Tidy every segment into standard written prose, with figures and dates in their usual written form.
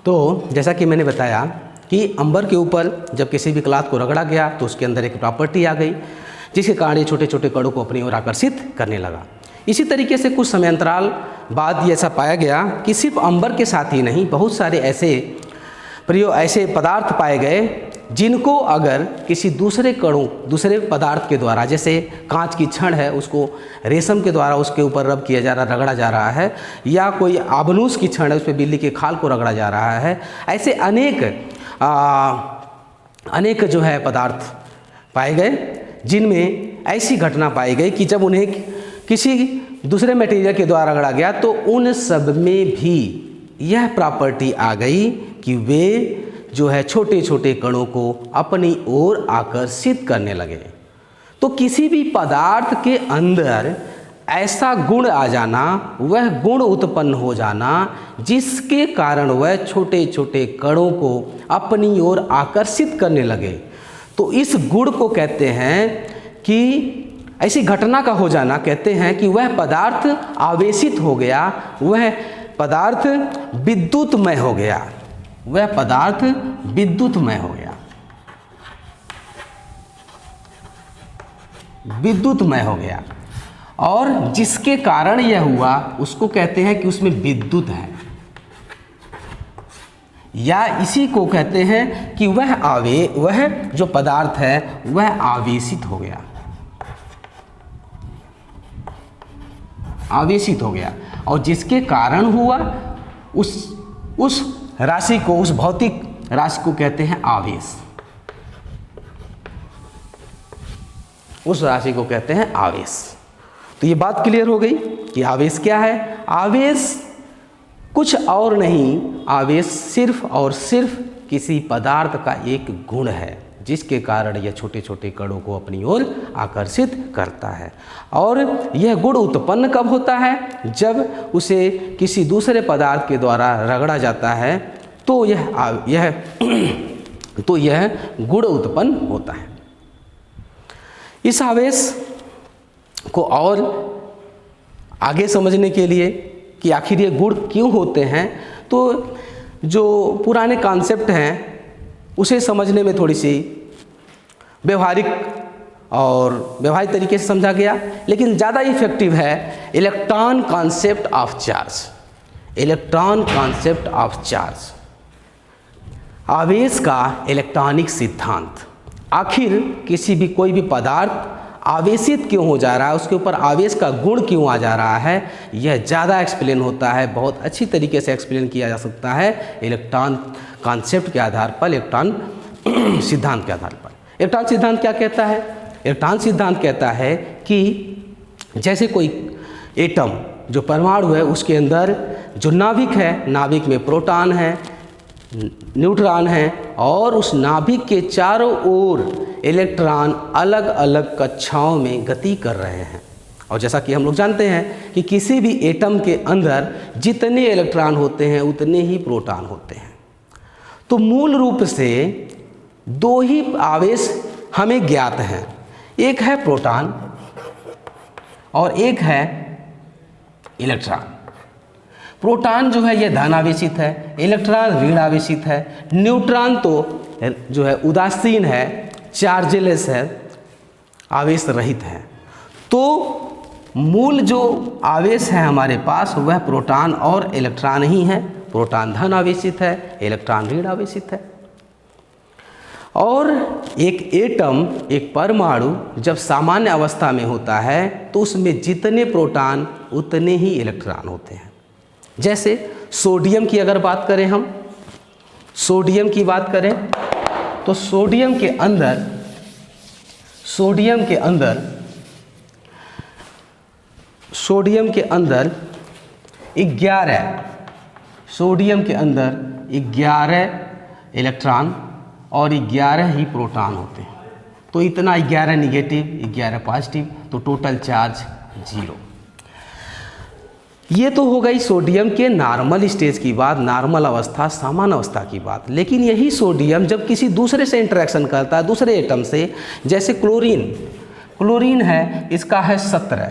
तो जैसा कि मैंने बताया कि अंबर के ऊपर जब किसी भी क्लॉथ को रगड़ा गया तो उसके अंदर एक प्रॉपर्टी आ गई जिसके कारण ये छोटे छोटे कणों को अपनी ओर आकर्षित करने लगा। इसी तरीके से कुछ समयांतराल बाद ये ऐसा पाया गया कि सिर्फ अंबर के साथ ही नहीं, बहुत सारे ऐसे पदार्थ पाए गए जिनको अगर किसी दूसरे पदार्थ के द्वारा, जैसे कांच की छड़ है उसको रेशम के द्वारा उसके ऊपर रब किया जा रहा, रगड़ा जा रहा है, या कोई आबनूस की छड़ है उस पर बिल्ली के खाल को रगड़ा जा रहा है, ऐसे अनेक जो है पदार्थ पाए गए जिनमें ऐसी घटना पाई गई कि जब उन्हें किसी दूसरे मटेरियल के द्वारा रगड़ा गया तो उन सब में भी यह प्रॉपर्टी आ गई कि वे जो है छोटे छोटे कणों को अपनी ओर आकर्षित करने लगे। तो किसी भी पदार्थ के अंदर ऐसा गुण आ जाना, वह गुण उत्पन्न हो जाना जिसके कारण वह छोटे छोटे कणों को अपनी ओर आकर्षित करने लगे, तो इस गुण को कहते हैं कि ऐसी घटना का हो जाना कहते हैं कि वह पदार्थ आवेशित हो गया, वह पदार्थ विद्युतमय हो गया, वह पदार्थ विद्युतमय हो गया, विद्युतमय हो गया। और जिसके कारण यह हुआ उसको कहते हैं कि उसमें विद्युत है, या इसी को कहते हैं कि वह जो पदार्थ है वह आवेशित हो गया, आवेशित हो गया। और जिसके कारण हुआ उस राशि को, उस भौतिक राशि को कहते हैं आवेश, उस राशि को कहते हैं आवेश। तो ये बात क्लियर हो गई कि आवेश क्या है। आवेश कुछ और नहीं, आवेश सिर्फ और सिर्फ किसी पदार्थ का एक गुण है जिसके कारण यह छोटे छोटे कणों को अपनी ओर आकर्षित करता है। और यह गुण उत्पन्न कब होता है? जब उसे किसी दूसरे पदार्थ के द्वारा रगड़ा जाता है तो यह गुण उत्पन्न होता है। इस आवेश को और आगे समझने के लिए कि आखिर ये गुण क्यों होते हैं, तो जो पुराने कॉन्सेप्ट हैं उसे समझने में थोड़ी सी व्यवहारिक तरीके से समझा गया, लेकिन ज़्यादा इफेक्टिव है electron concept of charge. Electron concept of charge, आवेश का इलेक्ट्रॉनिक सिद्धांत। आखिर कोई भी पदार्थ आवेशित क्यों हो जा रहा है, उसके ऊपर आवेश का गुण क्यों आ जा रहा है, यह ज़्यादा एक्सप्लेन होता है, बहुत अच्छी तरीके से एक्सप्लेन किया जा सकता है इलेक्ट्रॉन कॉन्सेप्ट के आधार पर, इलेक्ट्रॉन सिद्धांत के आधार पर। इलेक्ट्रॉन सिद्धांत क्या कहता है? इलेक्ट्रॉन सिद्धांत कहता है कि जैसे कोई एटम जो परमाणु है उसके अंदर जो नाभिक है, नाभिक में प्रोटॉन है, न्यूट्रॉन है, और उस नाभिक के चारों ओर इलेक्ट्रॉन अलग अलग कक्षाओं में गति कर रहे हैं। और जैसा कि हम लोग जानते हैं कि किसी भी एटम के अंदर जितने इलेक्ट्रॉन होते हैं उतने ही प्रोटॉन होते हैं। तो मूल रूप से दो ही आवेश हमें ज्ञात हैं, एक है प्रोटॉन और एक है इलेक्ट्रॉन। प्रोटॉन जो है यह धन आवेशित है, इलेक्ट्रॉन ऋण आवेशित है, न्यूट्रॉन तो जो है उदासीन है, चार्जलेस है, आवेश रहित है। तो मूल जो आवेश है हमारे पास वह प्रोटॉन और इलेक्ट्रॉन ही है। प्रोटॉन धन आवेशित है, इलेक्ट्रॉन ऋण आवेशित है। और एक एटम, एक परमाणु जब सामान्य अवस्था में होता है तो उसमें जितने प्रोटॉन उतने ही इलेक्ट्रॉन होते हैं। जैसे सोडियम की अगर बात करें, हम सोडियम की बात करें तो सोडियम के अंदर 11 इलेक्ट्रॉन और 11 ही प्रोटॉन होते हैं। तो इतना 11 निगेटिव 11 पॉजिटिव, तो टोटल चार्ज 0। ये तो हो गई सोडियम के नॉर्मल स्टेज की बात, नॉर्मल अवस्था, सामान्य अवस्था की बात। लेकिन यही सोडियम जब किसी दूसरे से इंटरेक्शन करता है, दूसरे एटम से, जैसे क्लोरीन है, इसका है 17,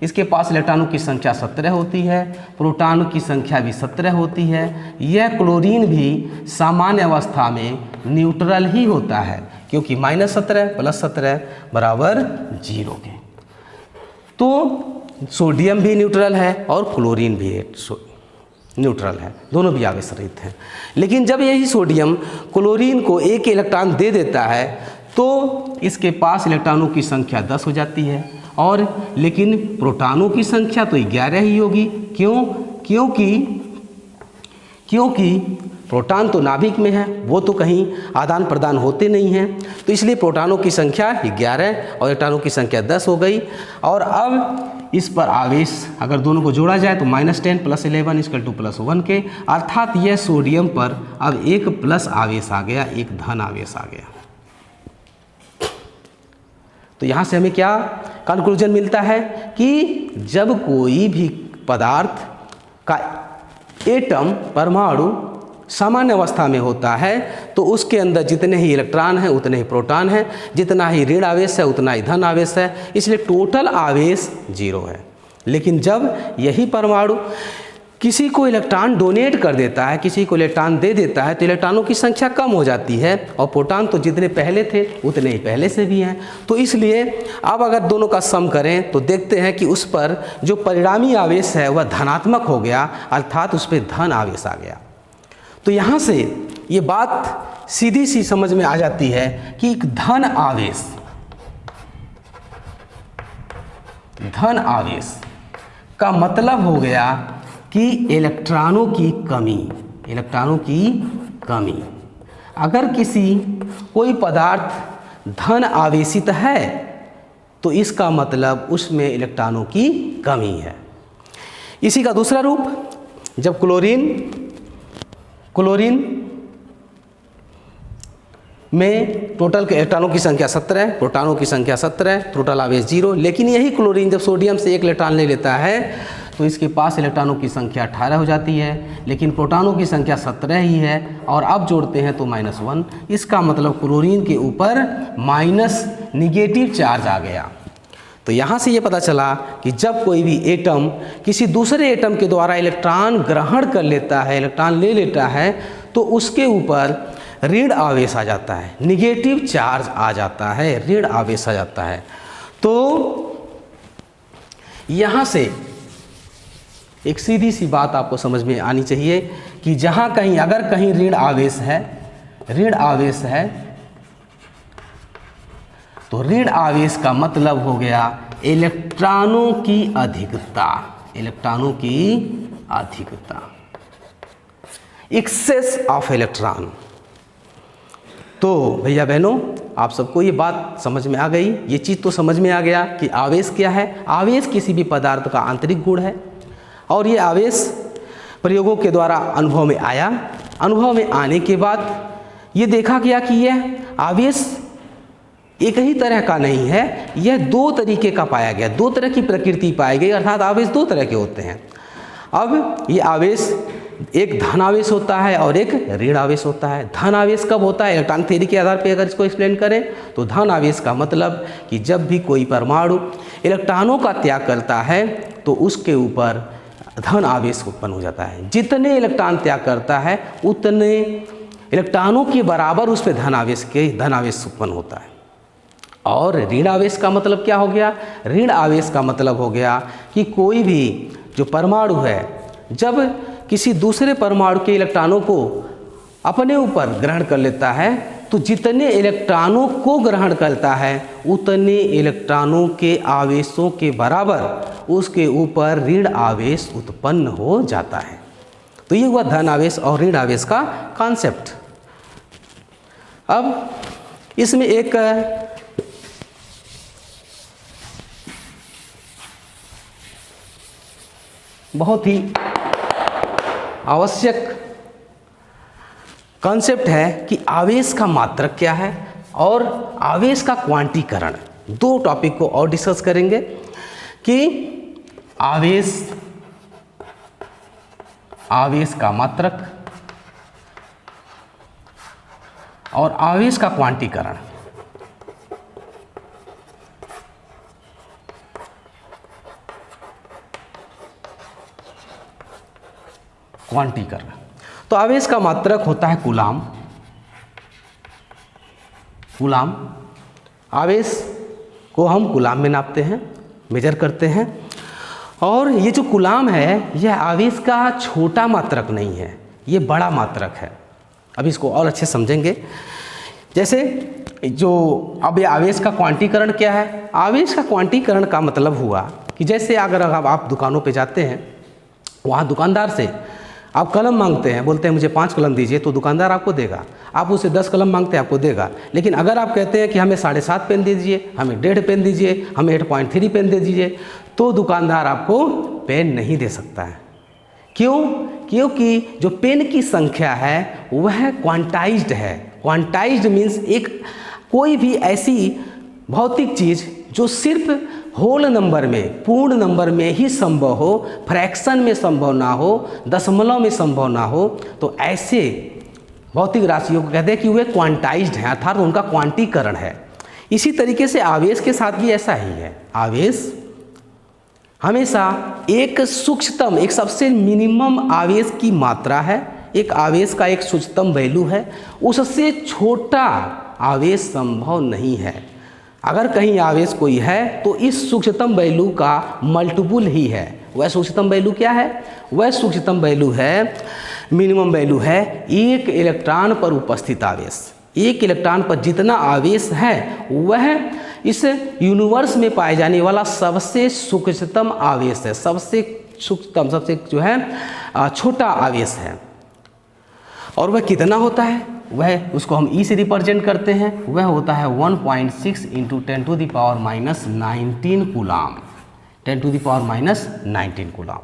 इसके पास इलेक्ट्रॉनों की संख्या 17 होती है, प्रोटॉन की संख्या भी 17 होती है। यह क्लोरीन भी सामान्य अवस्था में न्यूट्रल ही होता है, क्योंकि -17 + 17 = 0 के। तो सोडियम भी न्यूट्रल है और क्लोरीन भी न्यूट्रल है, दोनों भी आवेश रहित हैं। लेकिन जब यही सोडियम क्लोरीन को एक इलेक्ट्रॉन दे देता है तो इसके पास इलेक्ट्रॉनों की संख्या 10 हो जाती है, और लेकिन प्रोटॉनों की संख्या तो 11 ही होगी। क्यों? क्योंकि प्रोटॉन तो नाभिक में है, वो तो कहीं आदान प्रदान होते नहीं हैं, तो इसलिए प्रोटॉनों की संख्या 11 और इलेक्ट्रॉनों की संख्या 10 हो गई। और अब इस पर आवेश अगर दोनों को जोड़ा जाए तो -10 + 11 = +1 के, अर्थात यह सोडियम पर अब एक प्लस आवेश आ गया, एक धन आवेश आ गया। तो यहाँ से हमें क्या कंक्लूजन मिलता है कि जब कोई भी पदार्थ का एटम परमाणु सामान्य अवस्था में होता है तो उसके अंदर जितने ही इलेक्ट्रॉन हैं उतने ही प्रोटॉन हैं, जितना ही ऋण आवेश है उतना ही धन आवेश है, इसलिए टोटल आवेश 0 है। लेकिन जब यही परमाणु किसी को इलेक्ट्रॉन डोनेट कर देता है, किसी को इलेक्ट्रॉन दे देता है, तो इलेक्ट्रॉनों की संख्या कम हो जाती है, और प्रोटॉन तो जितने पहले थे उतने ही पहले से भी हैं। तो इसलिए अब अगर दोनों का सम करें तो देखते हैं कि उस पर जो परिणामी आवेश है वह धनात्मक हो गया, अर्थात उस पर धन आवेश आ गया। तो यहाँ से ये बात सीधी सी समझ में आ जाती है कि एक धन आवेश का मतलब हो गया कि इलेक्ट्रॉनों की कमी। अगर कोई पदार्थ धन आवेशित है तो इसका मतलब उसमें इलेक्ट्रॉनों की कमी है। इसी का दूसरा रूप, जब क्लोरीन में टोटल के इलेक्ट्रॉनों की संख्या 17, प्रोटॉनों की संख्या 17, टोटल आवेश 0, लेकिन यही क्लोरीन जब सोडियम से एक इलेक्ट्रॉन ले लेता है तो इसके पास इलेक्ट्रॉनों की संख्या 18 हो जाती है, लेकिन प्रोटॉनों की संख्या 17 ही है, और अब जोड़ते हैं तो -1। इसका मतलब क्लोरीन के ऊपर नेगेटिव चार्ज आ गया। तो यहाँ से ये पता चला कि जब कोई भी एटम किसी दूसरे एटम के द्वारा इलेक्ट्रॉन ग्रहण कर लेता है, इलेक्ट्रॉन ले लेता है, तो उसके ऊपर ऋण आवेश आ जाता है, निगेटिव चार्ज आ जाता है, ऋण आवेश आ जाता है। तो यहाँ से एक सीधी सी बात आपको समझ में आनी चाहिए कि जहाँ कहीं अगर कहीं ऋण आवेश है तो ऋण आवेश का मतलब हो गया इलेक्ट्रॉनों की अधिकता, एक्सेस ऑफ इलेक्ट्रॉन। तो भैया बहनों, आप सबको ये बात समझ में आ गई, ये चीज़ तो समझ में आ गया कि आवेश क्या है। आवेश किसी भी पदार्थ का आंतरिक गुण है, और ये आवेश प्रयोगों के द्वारा अनुभव में आया। अनुभव में आने के बाद ये देखा गया कि यह आवेश एक ही तरह का नहीं है, यह 2 तरीके का पाया गया, 2 तरह की प्रकृति पाई गई, अर्थात आवेश 2 तरह के होते हैं। अब ये आवेश एक धन आवेश होता है और एक ऋण आवेश होता है। धन आवेश कब होता है? इलेक्ट्रॉन थ्योरी के आधार पर अगर इसको एक्सप्लेन करें तो धन आवेश का मतलब कि जब भी कोई परमाणु इलेक्ट्रॉनों का त्याग करता है तो उसके ऊपर धन आवेश उत्पन्न हो जाता है। जितने इलेक्ट्रॉन त्याग करता है उतने इलेक्ट्रॉनों के बराबर उस पर धन आवेश उत्पन्न होता है। और ऋण आवेश का मतलब क्या हो गया? ऋण आवेश का मतलब हो गया कि कोई भी जो परमाणु है जब किसी दूसरे परमाणु के इलेक्ट्रॉनों को अपने ऊपर ग्रहण कर लेता है तो जितने इलेक्ट्रॉनों को ग्रहण करता है उतने इलेक्ट्रॉनों के आवेशों के बराबर उसके ऊपर ऋण आवेश उत्पन्न हो जाता है। तो ये हुआ धन आवेश और ऋण आवेश का कॉन्सेप्ट। अब इसमें एक बहुत ही आवश्यक कॉन्सेप्ट है कि आवेश का मात्रक क्या है और आवेश का क्वांटीकरण। 2 टॉपिक को और डिस्कस करेंगे कि आवेश का मात्रक और आवेश का क्वांटीकरण। क्वांटीकरण। तो आवेश का मात्रक होता है कूलाम। कूलाम, आवेश को हम कूलाम में नापते हैं, मेजर करते हैं। और ये जो कूलाम है यह आवेश का छोटा मात्रक नहीं है, ये बड़ा मात्रक है। अब इसको और अच्छे समझेंगे। जैसे जो अब ये आवेश का क्वांटीकरण क्या है? आवेश का क्वांटीकरण का मतलब हुआ कि जैसे अगर आप दुकानों पे जाते हैं, वहाँ दुकानदार से आप कलम मांगते हैं, बोलते हैं मुझे 5 कलम दीजिए, तो दुकानदार आपको देगा। आप उसे 10 कलम मांगते हैं, आपको देगा। लेकिन अगर आप कहते हैं कि हमें 7.5 पेन दीजिए, हमें 1.5 पेन दीजिए, हमें 8.3 पेन दे दीजिए, तो दुकानदार आपको पेन नहीं दे सकता है। क्यों? क्योंकि जो पेन की संख्या है वह क्वांटाइज्ड है। क्वांटाइज्ड मीन्स एक कोई भी ऐसी भौतिक चीज़ जो सिर्फ होल नंबर में, पूर्ण नंबर में ही संभव हो, फ्रैक्शन में संभव ना हो, दशमलव में संभव ना हो, तो ऐसे भौतिक राशियों को कहते हैं कि वे क्वांटाइज्ड हैं, अर्थात उनका क्वांटीकरण है। इसी तरीके से आवेश के साथ भी ऐसा ही है। आवेश हमेशा एक सूक्ष्मतम, एक सबसे मिनिमम आवेश की मात्रा है, एक आवेश का एक सूक्ष्मतम वैल्यू है, उससे छोटा आवेश संभव नहीं है। अगर कहीं आवेश कोई है तो इस सूक्ष्मतम वैल्यू का मल्टीपल ही है। वह सूक्ष्मतम वैल्यू क्या है? वह सूक्ष्मतम वैल्यू है, मिनिमम वैल्यू है 1 इलेक्ट्रॉन पर उपस्थित आवेश। 1 इलेक्ट्रॉन पर जितना आवेश है वह इस यूनिवर्स में पाए जाने वाला सबसे सूक्ष्मतम आवेश है, सबसे सूक्ष्मतम, सबसे जो है छोटा आवेश है। और वह कितना होता है? वह उसको हम ई से रिप्रेजेंट करते हैं। वह होता है 1.6 × 10⁻⁹ कूलाम, 10⁻⁹ कूलाम।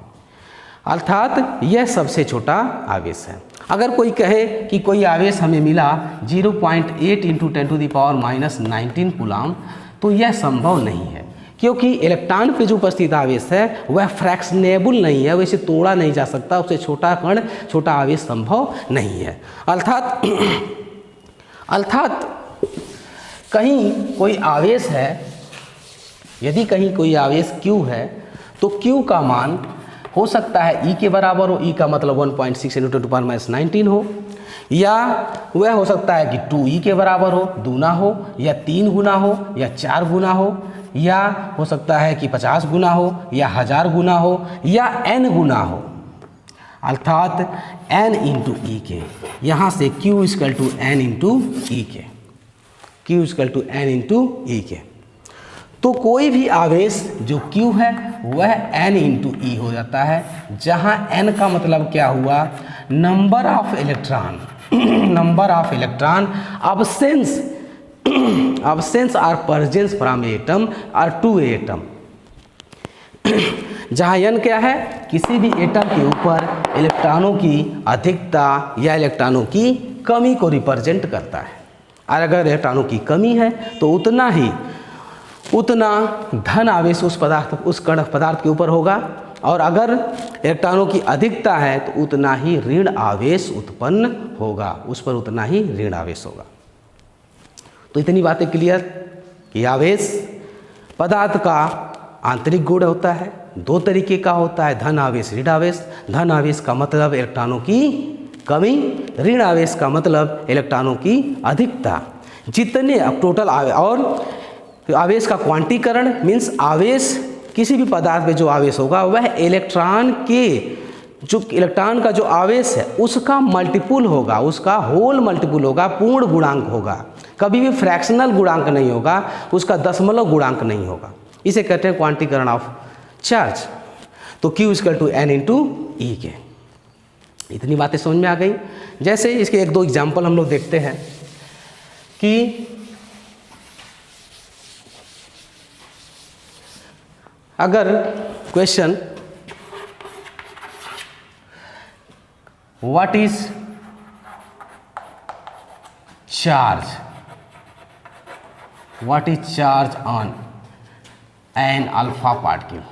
अर्थात यह सबसे छोटा आवेश है। अगर कोई कहे कि कोई आवेश हमें मिला 0.8 × 10⁻⁹ कूलाम, तो यह संभव नहीं है, क्योंकि इलेक्ट्रॉन पे जो उपस्थित आवेश है वह फ्रैक्शनेबल नहीं है, वैसे तोड़ा नहीं जा सकता, उससे छोटा कण, छोटा आवेश संभव नहीं है। अर्थात कहीं कोई आवेश है, यदि कहीं कोई आवेश Q है तो Q का मान हो सकता है E के बराबर हो, E का मतलब 1.6 × 10⁻⁹ हो, या वह हो सकता है कि 2E के बराबर हो, दूना हो, या 3 गुना हो, या 4 गुना हो, या हो सकता है कि 50 गुना हो, या 1000 गुना हो, या n गुना हो, अर्थात n × E के। यहाँ से Q = n × E के, Q = n × E के। तो कोई भी आवेश जो Q है वह n × E हो जाता है, जहाँ n का मतलब क्या हुआ? Number of electron, number of electron absence or presence from atom or to atom। जहाँ n क्या है? किसी भी एटम के ऊपर इलेक्ट्रॉनों की अधिकता या इलेक्ट्रॉनों की कमी को रिप्रेजेंट करता है। और अगर इलेक्ट्रॉनों की कमी है तो उतना धन आवेश उस कण पदार्थ के ऊपर होगा, और अगर इलेक्ट्रॉनों की अधिकता है तो उतना ही ऋण आवेश उत्पन्न होगा, उस पर उतना ही ऋण आवेश होगा। तो इतनी बातें क्लियर कि आवेश पदार्थ का आंतरिक गुण होता है, 2 तरीके का होता है, धन आवेश, ऋण आवेश। धन आवेश का मतलब इलेक्ट्रॉनों की कमी, ऋण आवेश का मतलब इलेक्ट्रॉनों की अधिकता। जितने अब टोटल और आवेश का क्वांटीकरण मीन्स आवेश, किसी भी पदार्थ में जो आवेश होगा वह इलेक्ट्रॉन का जो आवेश है उसका मल्टीपल होगा, उसका होल मल्टीपल होगा, पूर्ण गुणांक होगा, कभी भी फ्रैक्शनल गुणांक नहीं होगा, उसका दशमलव गुणांक नहीं होगा। इसे कहते हैं क्वांटीकरण ऑफ चार्ज। तो Q = n × E के। इतनी बातें समझ में आ गई। जैसे इसके 1-2 एग्जाम्पल हम लोग देखते हैं कि अगर question what is charge on an alpha particle,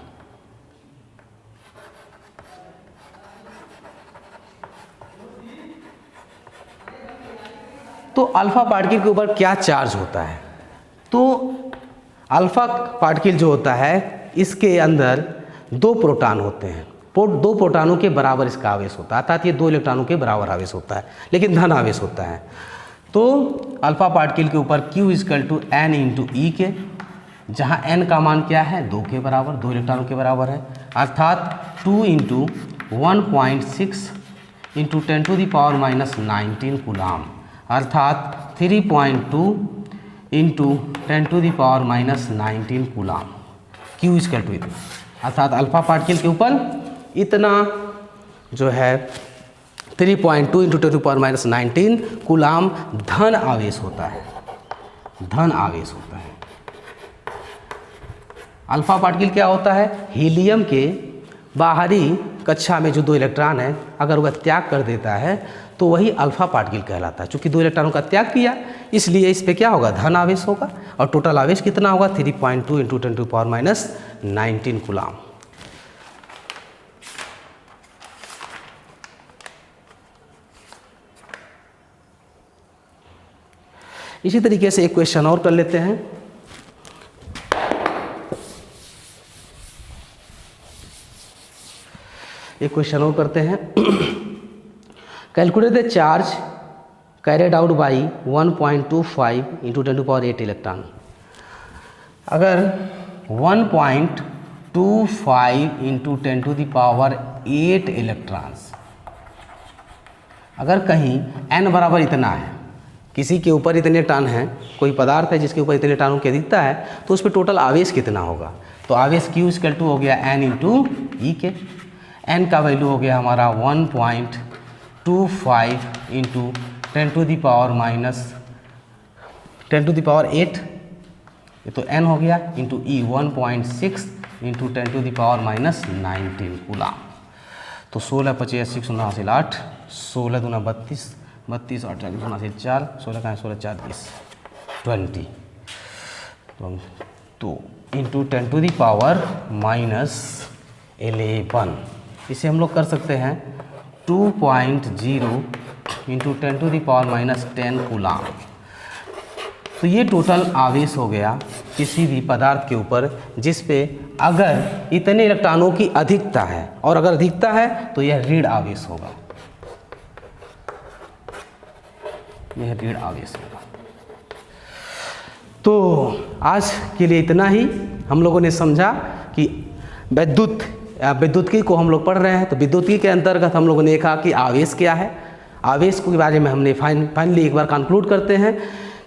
तो अल्फा पार्टिकल के ऊपर क्या चार्ज होता है? तो अल्फा पार्टिकल जो होता है इसके अंदर 2 प्रोटॉन होते हैं, दो प्रोटॉनों के बराबर इसका आवेश होता है, अर्थात ये 2 इलेक्ट्रॉनों के बराबर आवेश होता है, लेकिन धन आवेश होता है। तो अल्फा पार्टिकल के ऊपर Q = n × E के, जहाँ n का मान क्या है 2 के बराबर, 2 इलेक्ट्रॉनों के बराबर है, अर्थात 2 × 1.6 × 10⁻⁻19 कूलाम, अर्थात 3.2 × 10⁻⁻19 कूलाम। Q = इतना, अर्थात अल्फा पार्टिकल के ऊपर इतना जो है 3.2 × 10⁻⁻19 कूलाम धन आवेश होता है, धन आवेश होता है। अल्फा पार्टिकल क्या होता है? हीलियम के बाहरी कक्षा में जो 2 इलेक्ट्रॉन है, अगर वह त्याग कर देता है तो वही अल्फा पार्टिकल कहलाता है। चूँकि 2 इलेक्ट्रॉनों का त्याग किया, इसलिए इस पे क्या होगा? धन आवेश होगा। और टोटल आवेश कितना होगा? 3.2 × 10⁻⁻19 कूलाम। इसी तरीके से एक क्वेश्चन और कर लेते हैं। एक क्वेश्चन और करते हैं। Calculate the charge carried out by 1.25 × 10⁸ electron. अगर 1.25 × 10⁸ इलेक्ट्रॉन्स, अगर कहीं n बराबर इतना है, किसी के ऊपर इतने टन हैं, कोई पदार्थ है जिसके ऊपर इतने टनों की अधिकता है, तो उस पर टोटल आवेश कितना होगा? तो आवेश Q = हो गया n × E के। n का वैल्यू हो गया हमारा 1.25 × 10⁻⁸, ये तो n हो गया, इंटू E 1.6 × 10⁻⁻19 कूलाम। तो 16 × 25 = 8, 16 × 2 = 32, 32 और 40 × 4, 16 का 16 4 20 20, तो इंटू 10⁻⁻11, इसे हम लोग कर सकते हैं 2.0 × 10⁻⁻10 कूलाम। तो ये टोटल आवेश हो गया किसी भी पदार्थ के ऊपर जिस पे अगर इतने इलेक्ट्रॉनों की अधिकता है, और अगर अधिकता है तो यह ऋण आवेश होगा, यह ऋण आवेश होगा। तो आज के लिए इतना ही। हम लोगों ने समझा कि विद्युत्की को हम लोग पढ़ रहे हैं, तो विद्युत्की के अंतर्गत हम लोगों ने देखा कि आवेश क्या है। आवेश के बारे में हमने फाइनली एक बार कंक्लूड करते हैं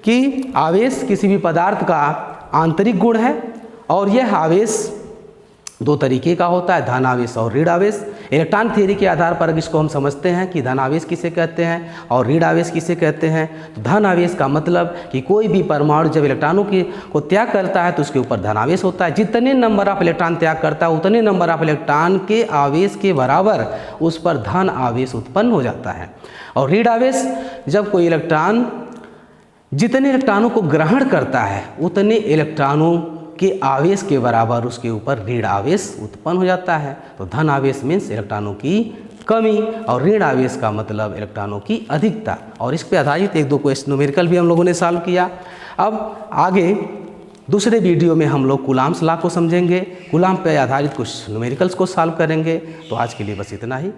कि आवेश किसी भी पदार्थ का आंतरिक गुण है, और यह आवेश 2 तरीके का होता है, धन आवेश और ऋण आवेश। इलेक्ट्रॉन थ्योरी के आधार पर इसको हम समझते हैं कि धन आवेश किसे कहते हैं और ऋण आवेश किसे कहते हैं। तो धन आवेश का मतलब कि कोई भी परमाणु जब इलेक्ट्रॉनों को त्याग करता है तो उसके ऊपर धन आवेश होता है। जितने नंबर ऑफ इलेक्ट्रॉन त्याग करता है उतने नंबर ऑफ इलेक्ट्रॉन के आवेश के बराबर उस पर धन आवेश उत्पन्न हो जाता है। और ऋण आवेश, जब कोई इलेक्ट्रॉन जितने इलेक्ट्रॉनों को ग्रहण करता है उतने इलेक्ट्रॉनों के आवेश के बराबर उसके ऊपर ऋण आवेश उत्पन्न हो जाता है। तो धन आवेश मीन्स इलेक्ट्रॉनों की कमी, और ऋण आवेश का मतलब इलेक्ट्रॉनों की अधिकता। और इस पर आधारित 1-2 क्वेश्चन न्यूमेरिकल भी हम लोगों ने सॉल्व किया। अब आगे दूसरे वीडियो में हम लोग कूलाम्स लॉ को समझेंगे, कूलाम पर आधारित कुछ न्यूमेरिकल्स को सॉल्व करेंगे। तो आज के लिए बस इतना ही।